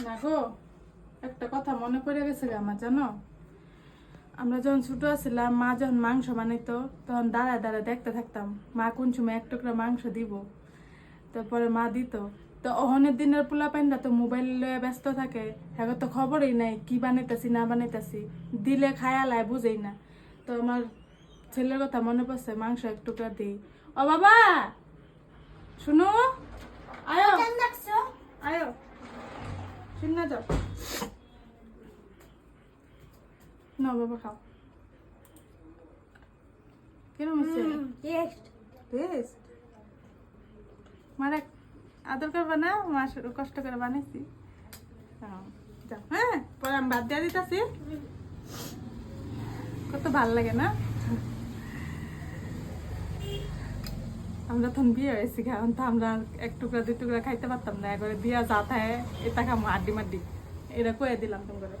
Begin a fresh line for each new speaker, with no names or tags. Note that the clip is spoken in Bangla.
না গো, একটা কথা মনে পড়ে গেছে গো আমার, জানো? আমরা যখন ছোট ছিলাম, মা যখন মাংস বানাইতো তখন দাঁড়ায় দাঁড়ায় দেখতে থাকতাম মা কোন সময় এক টুকরা মাংস দিব। তারপরে মা দিত। তো অহনের দিনের পোলা পাইনরা তো মোবাইল লয়ে ব্যস্ত থাকে, এখন তো খবরই নাই কি বানাইতাছি না বানাইতাছি, দিলে খায়ালায় বুঝেই না। তো আমার ছেলের কথা মনে পড়ছে, মাংস এক টুকরা দিই। ও বাবা, শুনো, আয়ো আয়ো, শুন যাও না বাবা, খাও। কিরম হচ্ছে টেস্ট? মারা আদর করবা না? মা কষ্ট করে বানাইছি। যাও, হ্যাঁ, পরে আমি বাদ দিয়ে দিতেছি। কত ভাল লাগে না? আমরা তখন বিয়ে হয়েছি, এখন তো আমরা এক টুকরা দুই টুকরা খাইতে পারতাম না, একবারে দিয়া যা থাকে এটা খামো আড্ডি মাড্ডি, এটা কয়ে দিলাম তোমার।